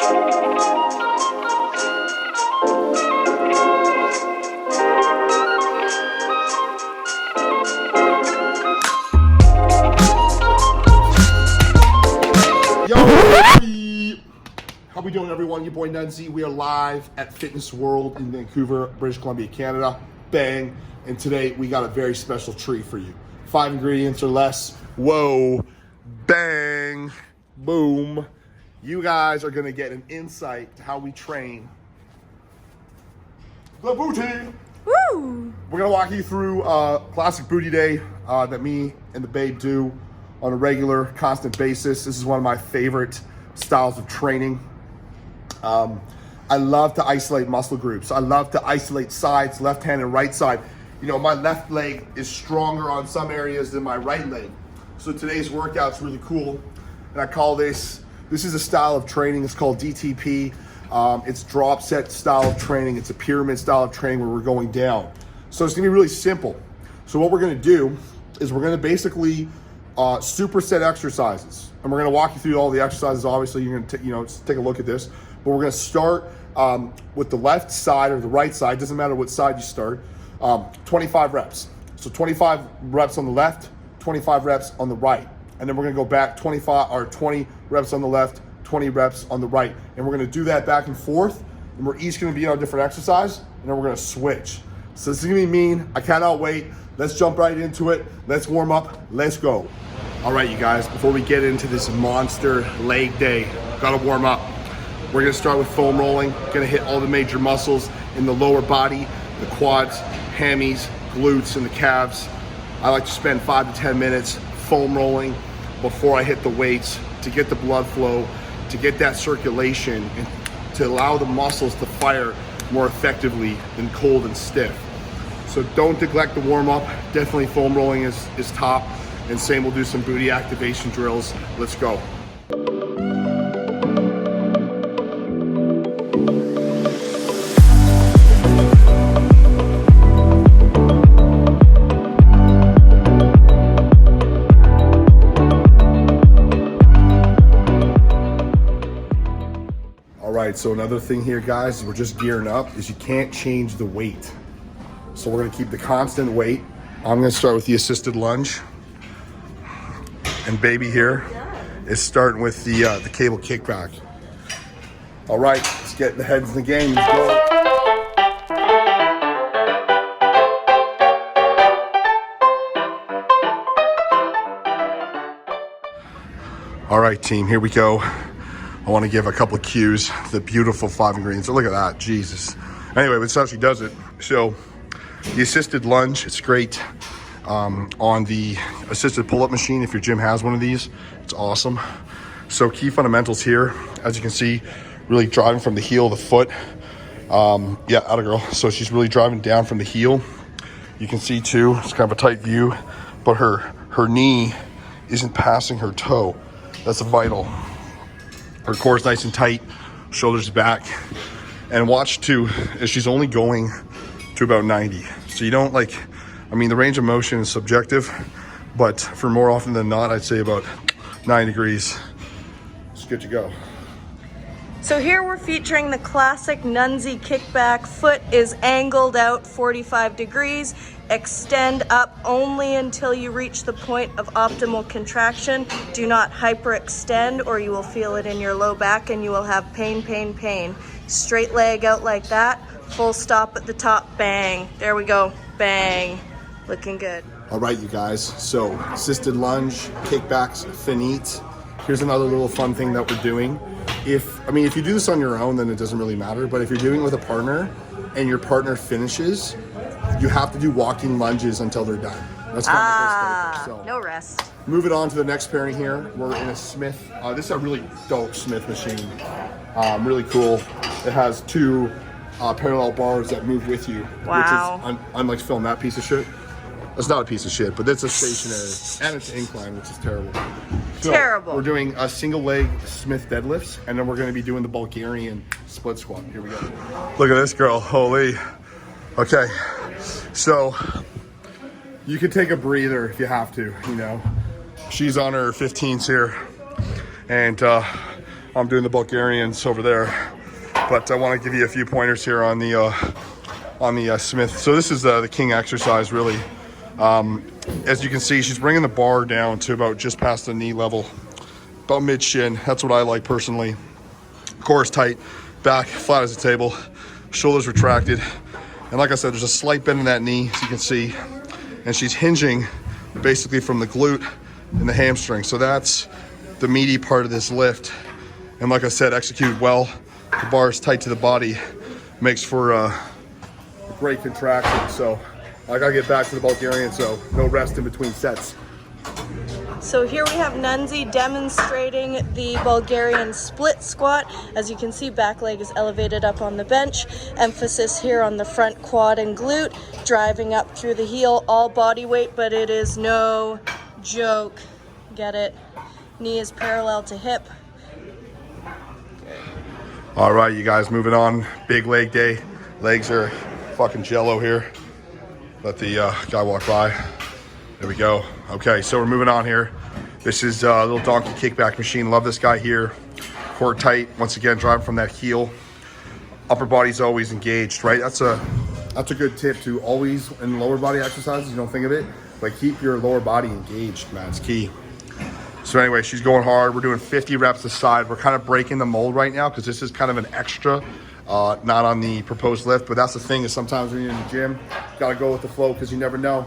How we doing, everyone? Your boy Nunzi. We are live at Fitness World in Vancouver, British Columbia, Canada. Bang. And today we got a very special treat for you. 5 ingredients or less. Whoa. Bang. Boom. You guys are going to get an insight to how we train the booty. Woo! We're going to walk you through classic booty day that me and the babe do on a regular, constant basis. This is one of my favorite styles of training. I love to isolate muscle groups. I love to isolate sides, left hand and right side. You know, my left leg is stronger on some areas than my right leg. So today's workout's really cool. And I call this is a style of training. It's called DTP. It's drop set style of training. It's a pyramid style of training where we're going down. So it's gonna be really simple. So what we're gonna do is we're gonna basically superset exercises. And we're gonna walk you through all the exercises. Obviously, you're gonna take a look at this. But we're gonna start with the left side or the right side, doesn't matter what side you start, 25 reps. So 25 reps on the left, 25 reps on the right. And then we're gonna go back 20 reps on the left, 20 reps on the right. And we're gonna do that back and forth, and we're each gonna be on a different exercise, and then we're gonna switch. So this is gonna be mean. I cannot wait. Let's jump right into it. Let's warm up, let's go. All right, you guys, before we get into this monster leg day, gotta warm up. We're gonna start with foam rolling. Gonna hit all the major muscles in the lower body, the quads, hammies, glutes, and the calves. I like to spend 5 to 10 minutes foam rolling before I hit the weights to get the blood flow, to get that circulation, and to allow the muscles to fire more effectively than cold and stiff. So don't neglect the warm up. Definitely foam rolling is top. And same, we'll do some booty activation drills. Let's go. So another thing here, guys, we're just gearing up, is you can't change the weight. So we're gonna keep the constant weight. I'm gonna start with the assisted lunge. And baby here is starting with the cable kickback. All right, let's get the heads in the game. Let's go. All right, team, here we go. I want to give a couple of cues to the beautiful 5 ingredients. So look at that, Jesus. Anyway, that's how she does it. So the assisted lunge, it's great on the assisted pull-up machine. If your gym has one of these, it's awesome. So key fundamentals here, as you can see, really driving from the heel of the foot. Yeah, atta girl. So she's really driving down from the heel. You can see too, it's kind of a tight view, but her knee isn't passing her toe. That's vital. Her core is nice and tight, shoulders back. And watch too, is she's only going to about 90. So you don't the range of motion is subjective, but for more often than not, I'd say about 9 degrees. It's good to go. So here we're featuring the classic Nunzi kickback. Foot is angled out 45 degrees. Extend up only until you reach the point of optimal contraction. Do not hyperextend or you will feel it in your low back and you will have pain, pain, pain. Straight leg out like that. Full stop at the top. Bang. There we go. Bang. Looking good. All right, you guys. So assisted lunge, kickbacks, finite. Here's another little fun thing that we're doing. If you do this on your own, then it doesn't really matter. But if you're doing it with a partner and your partner finishes, you have to do walking lunges until they're done. That's kind of the first step. No rest. Moving on to the next pairing here. We're in a Smith. This is a really dope Smith machine. Really cool. It has 2 parallel bars that move with you. Wow. Which is, unlike film, that piece of shit. It's not a piece of shit, but it's a stationary, and it's incline, which is terrible. So terrible. We're doing a single leg Smith deadlifts, and then we're going to be doing the Bulgarian split squat. Here we go. Look at this girl, holy. Okay, so you can take a breather if you have to, you know. She's on her 15s here, and I'm doing the Bulgarians over there. But I want to give you a few pointers here on the Smith. So this is the king exercise, really. As you can see, she's bringing the bar down to about just past the knee level, about mid shin. That's what I like personally. Core is tight, back flat as a table, shoulders retracted. And like I said, there's a slight bend in that knee, as you can see. And she's hinging basically from the glute and the hamstring. So that's the meaty part of this lift. And like I said, executed well. The bar is tight to the body, makes for a great contraction. So I gotta get back to the Bulgarian, so no rest in between sets. So here we have Nunzi demonstrating the Bulgarian split squat. As you can see, back leg is elevated up on the bench. Emphasis here on the front quad and glute, driving up through the heel, all body weight, but it is no joke. Get it? Knee is parallel to hip. All right, you guys, moving on. Big leg day. Legs are fucking jello here. Let the guy walk by. There we go. Okay, so we're moving on here. This is a little donkey kickback machine. Love this guy here. Core tight. Once again, driving from that heel. Upper body's always engaged, right? That's a good tip to always in lower body exercises. You don't think of it, but keep your lower body engaged, man. It's key. So anyway, she's going hard. We're doing 50 reps aside. We're kind of breaking the mold right now because this is kind of an extra, not on the proposed lift. But that's the thing, is sometimes when you're in the gym, you gotta go with the flow because you never know.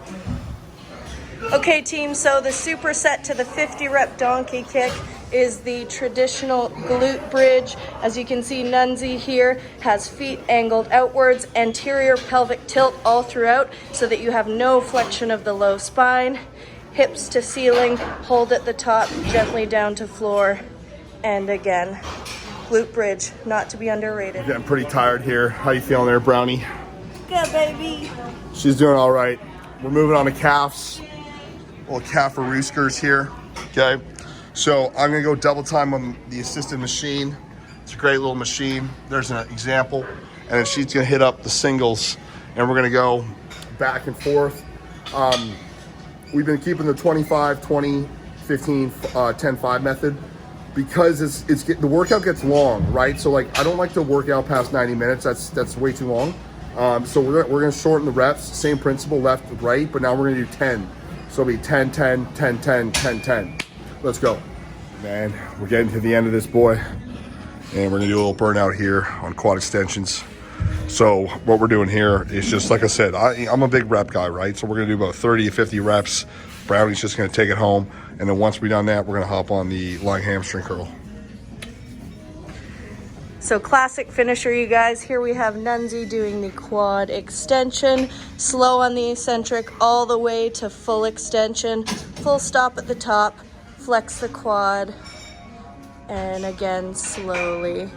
Okay team, so the superset to the 50 rep donkey kick is the traditional glute bridge. As you can see, Nunzi here has feet angled outwards, anterior pelvic tilt all throughout so that you have no flexion of the low spine. Hips to ceiling, hold at the top, gently down to floor. And again, glute bridge, not to be underrated. Getting pretty tired here. How you feeling there, Brownie? Good, baby. She's doing all right. We're moving on to calves. Little calf rooskers here, okay? So I'm gonna go double time on the assisted machine. It's a great little machine. There's an example. And then she's gonna hit up the singles and we're gonna go back and forth. We've been keeping the 25, 20, 15, 10, 5 method because the workout gets long, right? So like, I don't like to work out past 90 minutes. That's way too long. So we're gonna shorten the reps, same principle, left, right, but now we're gonna do 10. So it'll be 10, 10, 10, 10, 10, 10. Let's go. Man, we're getting to the end of this boy. And we're gonna do a little burnout here on quad extensions. So what we're doing here is just, like I said, I'm a big rep guy, right? So we're gonna do about 30 to 50 reps. Brownie's just gonna take it home. And then once we've done that, we're gonna hop on the lying hamstring curl. So classic finisher, you guys. Here we have Nunzi doing the quad extension, slow on the eccentric, all the way to full extension, full stop at the top, flex the quad, and again, slowly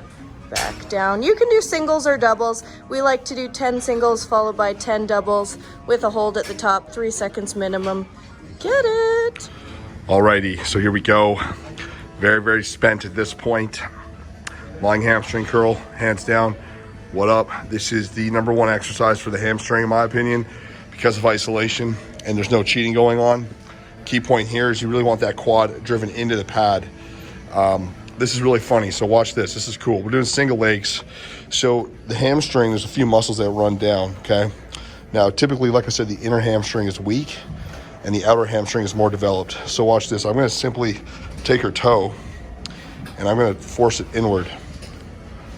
back down. You can do singles or doubles. We like to do 10 singles followed by 10 doubles with a hold at the top, 3 seconds minimum. Get it? Alrighty, so here we go. Very, very spent at this point. Lying hamstring curl, hands down. What up? This is the #1 exercise for the hamstring, in my opinion, because of isolation and there's no cheating going on. Key point here is you really want that quad driven into the pad. This is really funny, so watch this. This is cool. We're doing single legs. So the hamstring, there's a few muscles that run down, okay? Now, typically, like I said, the inner hamstring is weak and the outer hamstring is more developed. So watch this. I'm gonna simply take her toe and I'm gonna force it inward.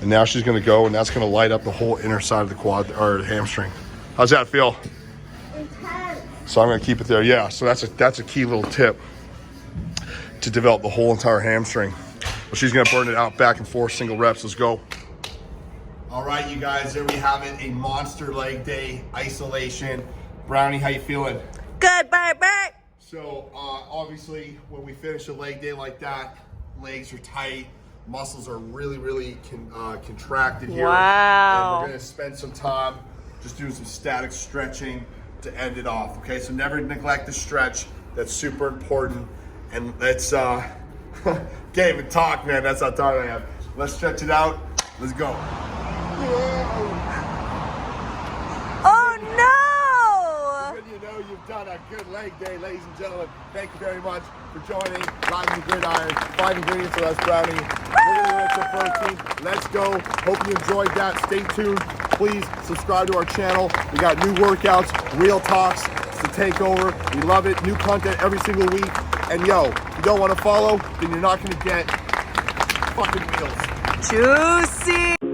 And now she's gonna go, and that's gonna light up the whole inner side of the quad or the hamstring. How's that feel? Intense. So I'm gonna keep it there. Yeah, so that's a key little tip to develop the whole entire hamstring. Well, she's gonna burn it out back and forth, single reps. Let's go. All right, you guys, there we have it. A monster leg day, isolation. Brownie, how you feeling? Good, bye, bye. So obviously, when we finish a leg day like that, legs are tight, muscles are really, really contracted here. Wow. And we're gonna spend some time just doing some static stretching to end it off, okay? So never neglect the stretch. That's super important. And let's, can't even talk, man. That's how tired I am. Let's stretch it out. Let's go. Oh no! When you know you've done a good leg day, ladies and gentlemen. Thank you very much for joining Live in the Gridiron. 5 ingredients of us brownie. We're gonna rich of protein. Let's go. Hope you enjoyed that. Stay tuned. Please subscribe to our channel. We got new workouts, real talks. It's the takeover. We love it. New content every single week. And yo, if you don't want to follow, then you're not gonna get fucking meals. Juicy.